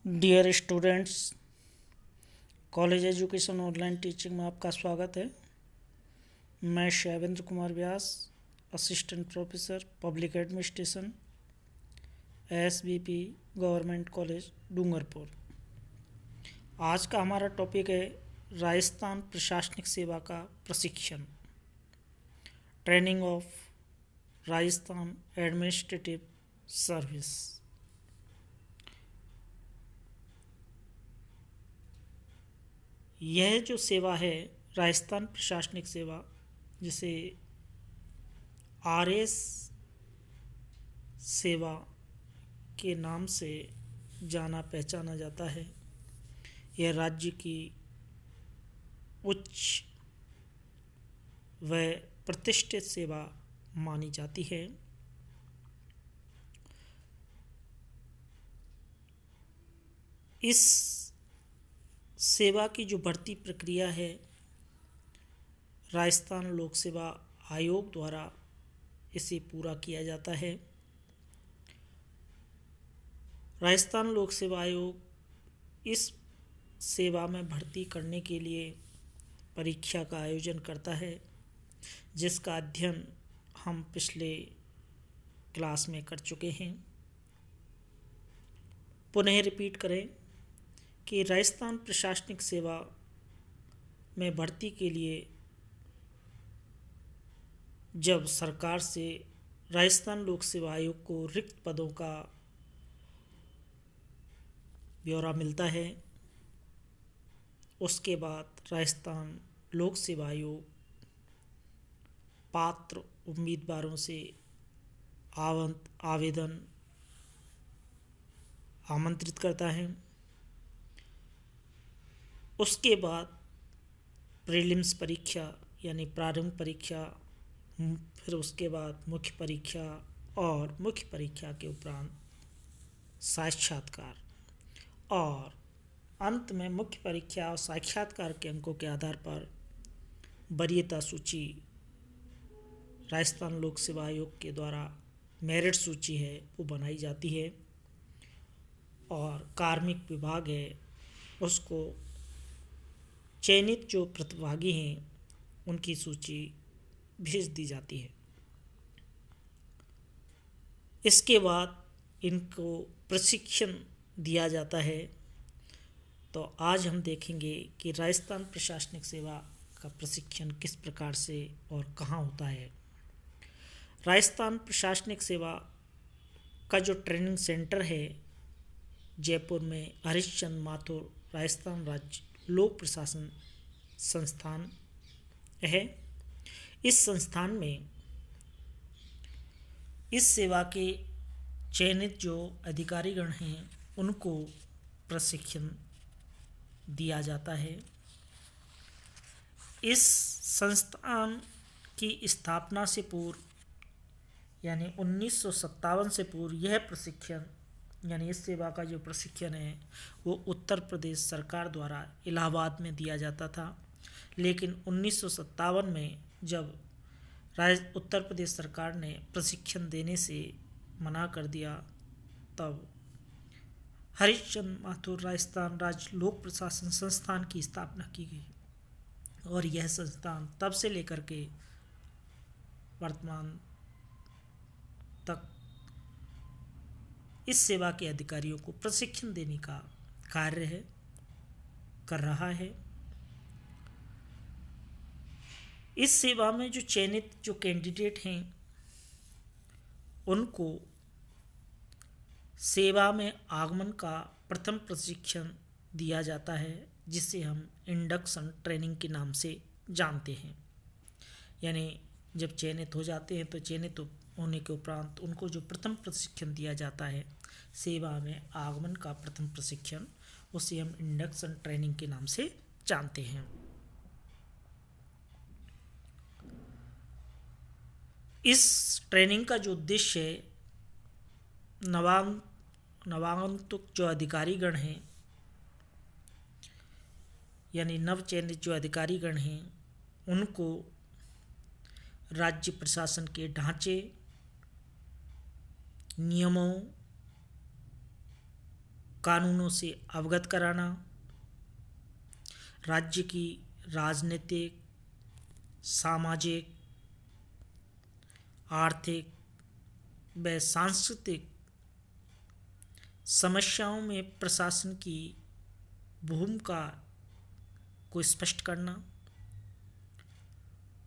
Dear students, college education online teaching में आपका स्वागत है। मैं Shaivendra Kumar Vyas, assistant professor public administration, SBP government college Dungarpur. आज का हमारा टॉपिक है राजस्थान प्रशासनिक सेवा का प्रशिक्षण, training of Rajasthan administrative service. यह जो सेवा है राजस्थान प्रशासनिक सेवा, जिसे आरएस सेवा के नाम से जाना पहचाना जाता है। यह राज्य की उच्च व प्रतिष्ठित सेवा मानी जाती है। इस सेवा की जो भर्ती प्रक्रिया है, राजस्थान लोक सेवा आयोग द्वारा इसे पूरा किया जाता है। राजस्थान लोक सेवा आयोग इस सेवा में भर्ती करने के लिए परीक्षा का आयोजन करता है, जिसका अध्ययन हम पिछले क्लास में कर चुके हैं। पुनः रिपीट करें कि राजस्थान प्रशासनिक सेवा में भर्ती के लिए जब सरकार से राजस्थान लोक सेवा आयोग को रिक्त पदों का ब्यौरा मिलता है, उसके बाद राजस्थान लोक सेवा आयोग पात्र उम्मीदवारों से आवेदन आमंत्रित करता है। उसके बाद प्रीलिम्स परीक्षा यानी प्रारंभिक परीक्षा, फिर उसके बाद मुख्य परीक्षा और मुख्य परीक्षा के उपरांत साक्षात्कार, और अंत में मुख्य परीक्षा और साक्षात्कार के अंकों के आधार पर वरीयता सूची राजस्थान लोक सेवा आयोग के द्वारा मेरिट सूची है वो बनाई जाती है, और कार्मिक विभाग है उसको चयनित जो प्रतिभागी हैं उनकी सूची भेज दी जाती है। इसके बाद इनको प्रशिक्षण दिया जाता है। तो आज हम देखेंगे कि राजस्थान प्रशासनिक सेवा का प्रशिक्षण किस प्रकार से और कहाँ होता है। राजस्थान प्रशासनिक सेवा का जो ट्रेनिंग सेंटर है जयपुर में हरिश्चंद्र माथुर राजस्थान राज्य लोक प्रशासन संस्थान है। इस संस्थान में इस सेवा के चयनित जो अधिकारीगण हैं उनको प्रशिक्षण दिया जाता है। इस संस्थान की स्थापना से पूर्व यानी 1957 से पूर्व यह प्रशिक्षण यानी इस सेवा का जो प्रशिक्षण है वो उत्तर प्रदेश सरकार द्वारा इलाहाबाद में दिया जाता था। लेकिन 1957 में जब उत्तर प्रदेश सरकार ने प्रशिक्षण देने से मना कर दिया, तब हरिश्चंद्र माथुर राजस्थान राज्य लोक प्रशासन संस्थान की स्थापना की गई, और यह संस्थान तब से लेकर के वर्तमान तक इस सेवा के अधिकारियों को प्रशिक्षण देने का कार्य कर रहा है। इस सेवा में जो चयनित जो कैंडिडेट हैं उनको सेवा में आगमन का प्रथम प्रशिक्षण दिया जाता है, जिसे हम इंडक्शन ट्रेनिंग के नाम से जानते हैं। यानी जब चयनित हो जाते हैं तो चयनित होने के उपरांत उनको जो प्रथम प्रशिक्षण दिया जाता है सेवा में आगमन का प्रथम प्रशिक्षण, उसे हम इंडक्शन ट्रेनिंग के नाम से जानते हैं। इस ट्रेनिंग का जो उद्देश्य है, नवागंतुक जो अधिकारीगण हैं यानी नवचयनित जो अधिकारीगण हैं उनको राज्य प्रशासन के ढांचे, नियमों कानूनों से अवगत कराना, राज्य की राजनीतिक, सामाजिक, आर्थिक व सांस्कृतिक समस्याओं में प्रशासन की भूमिका को स्पष्ट करना,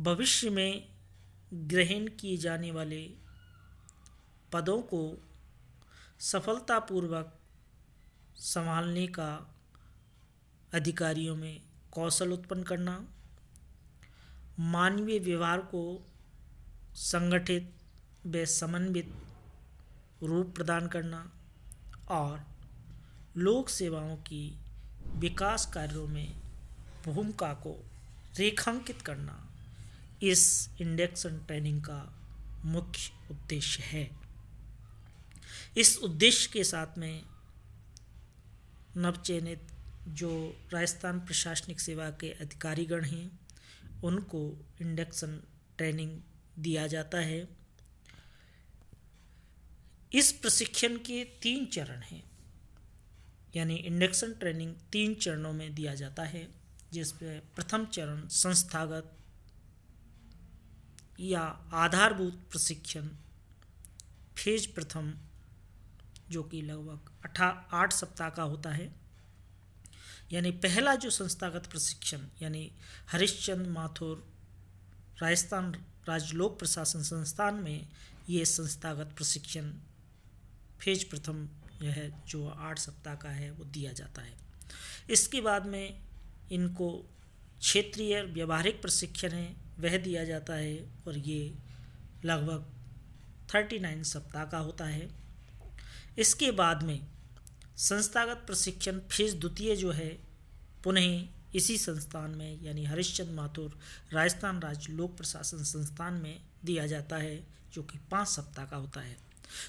भविष्य में ग्रहण किए जाने वाले पदों को सफलतापूर्वक संभालने का अधिकारियों में कौशल उत्पन्न करना, मानवीय व्यवहार को संगठित व समन्वित रूप प्रदान करना और लोक सेवाओं की विकास कार्यों में भूमिका को रेखांकित करना इस इंडक्शन ट्रेनिंग का मुख्य उद्देश्य है। इस उद्देश्य के साथ में नवचयनित जो राजस्थान प्रशासनिक सेवा के अधिकारीगण हैं उनको इंडक्शन ट्रेनिंग दिया जाता है। इस प्रशिक्षण के 3 चरण हैं, यानी इंडक्शन ट्रेनिंग 3 चरणों में दिया जाता है, जिसमें प्रथम चरण संस्थागत या आधारभूत प्रशिक्षण फेज प्रथम, जो कि लगभग 8 सप्ताह का होता है। यानी पहला जो संस्थागत प्रशिक्षण यानी हरिश्चंद्र माथुर राजस्थान राज्य लोक प्रशासन संस्थान में ये संस्थागत प्रशिक्षण फेज प्रथम यह है जो 8 सप्ताह का है वो दिया जाता है। इसके बाद में इनको क्षेत्रीय व्यवहारिक प्रशिक्षण है वह दिया जाता है और ये लगभग 39 सप्ताह का होता है। इसके बाद में संस्थागत प्रशिक्षण फेज द्वितीय जो है पुनः इसी संस्थान में यानी हरिश्चंद्र माथुर राजस्थान राज्य लोक प्रशासन संस्थान में दिया जाता है, जो कि 5 सप्ताह का होता है।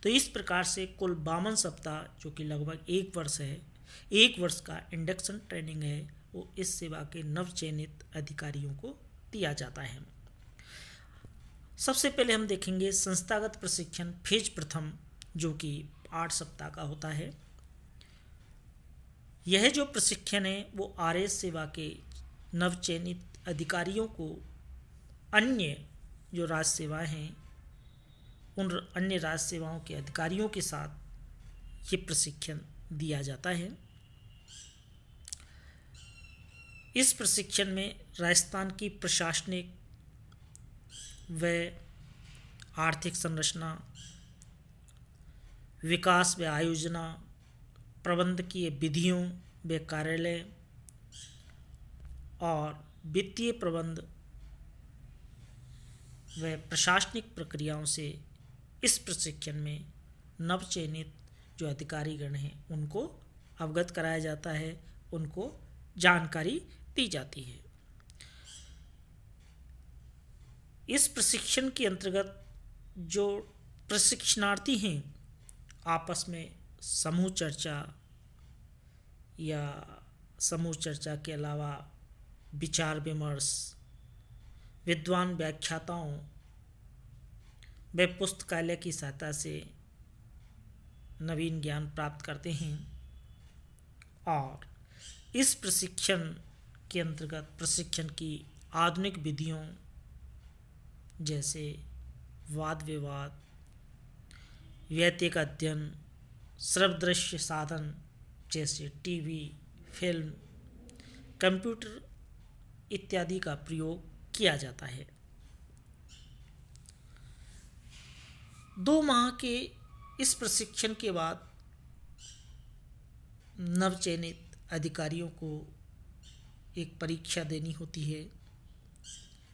तो इस प्रकार से कुल 52 सप्ताह जो कि लगभग 1 वर्ष है, 1 वर्ष का इंडक्शन ट्रेनिंग है वो इस सेवा के नवचयनित अधिकारियों को दिया जाता है। सबसे पहले हम देखेंगे संस्थागत प्रशिक्षण फेज प्रथम, जो कि 8 सप्ताह का होता है। यह जो प्रशिक्षण है वो आरएस सेवा के नवचयनित अधिकारियों को अन्य जो राज्य सेवाएं हैं उन अन्य राज्य सेवाओं के अधिकारियों के साथ ये प्रशिक्षण दिया जाता है। इस प्रशिक्षण में राजस्थान की प्रशासनिक व आर्थिक संरचना, विकास व आयोजना, प्रबंधकीय विधियों व कार्यालय और वित्तीय प्रबंध व प्रशासनिक प्रक्रियाओं से इस प्रशिक्षण में नवचयनित जो अधिकारीगण हैं उनको अवगत कराया जाता है, उनको जानकारी दी जाती है। इस प्रशिक्षण के अंतर्गत जो प्रशिक्षणार्थी हैं आपस में समूह चर्चा या समूह चर्चा के अलावा विचार विमर्श, विद्वान व्याख्याताओं व पुस्तकालय की सहायता से नवीन ज्ञान प्राप्त करते हैं और इस प्रशिक्षण के अंतर्गत प्रशिक्षण की आधुनिक विधियों जैसे वाद विवाद, वैयक्तिक अध्ययन, श्रव्य साधन जैसे टीवी, फिल्म, कंप्यूटर इत्यादि का प्रयोग किया जाता है। 2 माह के इस प्रशिक्षण के बाद नवचयनित अधिकारियों को एक परीक्षा देनी होती है,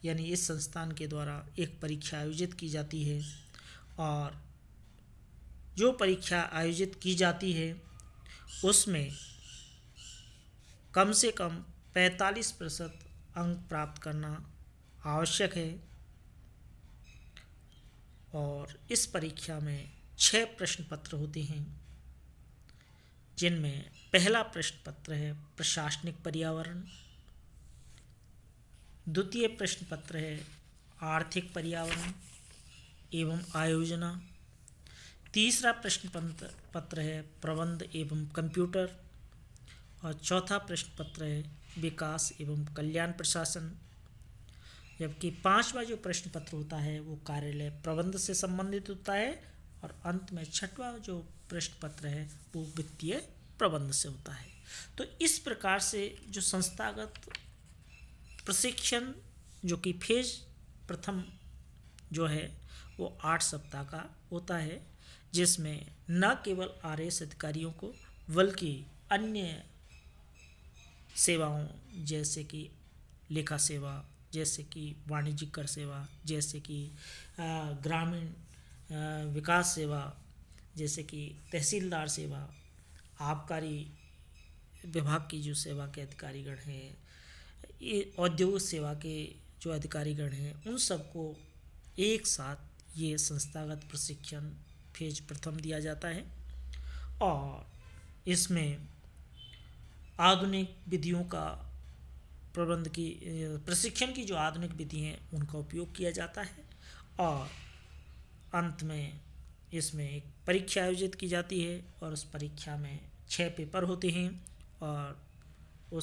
यानी इस संस्थान के द्वारा एक परीक्षा आयोजित की जाती है और जो परीक्षा आयोजित की जाती है उसमें कम से कम 45% अंक प्राप्त करना आवश्यक है और इस परीक्षा में 6 प्रश्न पत्र होते हैं, जिनमें पहला प्रश्न पत्र है प्रशासनिक पर्यावरण, द्वितीय प्रश्न पत्र है आर्थिक पर्यावरण एवं आयोजना, तीसरा प्रश्न पत्र है प्रबंध एवं कंप्यूटर, और चौथा प्रश्न पत्र है विकास एवं कल्याण प्रशासन, जबकि पांचवा जो प्रश्न पत्र होता है वो कार्यालय प्रबंध से संबंधित होता है, और अंत में छठवां जो प्रश्न पत्र है वो वित्तीय प्रबंध से होता है। तो इस प्रकार से जो संस्थागत प्रशिक्षण जो कि फेज प्रथम जो है वो 8 सप्ताह का होता है, जिसमें न केवल आरएएस अधिकारियों को बल्कि अन्य सेवाओं जैसे कि लेखा सेवा, जैसे कि वाणिज्यिक कर सेवा, जैसे कि ग्रामीण विकास सेवा, जैसे कि तहसीलदार सेवा, आबकारी विभाग की जो सेवा के अधिकारीगण हैं, ये औद्योगिक सेवा के जो अधिकारीगण हैं, उन सबको एक साथ ये संस्थागत प्रशिक्षण फेज प्रथम दिया जाता है। और इसमें आधुनिक विधियों का प्रबंध की प्रशिक्षण की जो आधुनिक विधि हैं उनका उपयोग किया जाता है, और अंत में इसमें एक परीक्षा आयोजित की जाती है, और उस परीक्षा में 6 पेपर होते हैं, और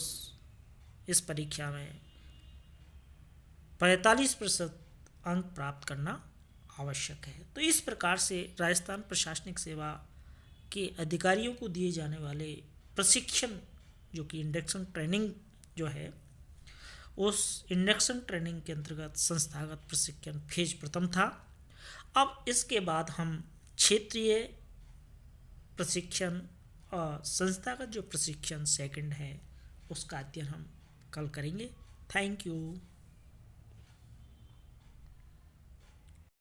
इस परीक्षा में 45% अंक प्राप्त करना आवश्यक है। तो इस प्रकार से राजस्थान प्रशासनिक सेवा के अधिकारियों को दिए जाने वाले प्रशिक्षण जो कि इंडक्शन ट्रेनिंग जो है, उस इंडक्शन ट्रेनिंग के अंतर्गत संस्थागत प्रशिक्षण फेज प्रथम था। अब इसके बाद हम क्षेत्रीय प्रशिक्षण और संस्थागत जो प्रशिक्षण सेकंड है उसका अध्ययन हम कल करेंगे। Thank you.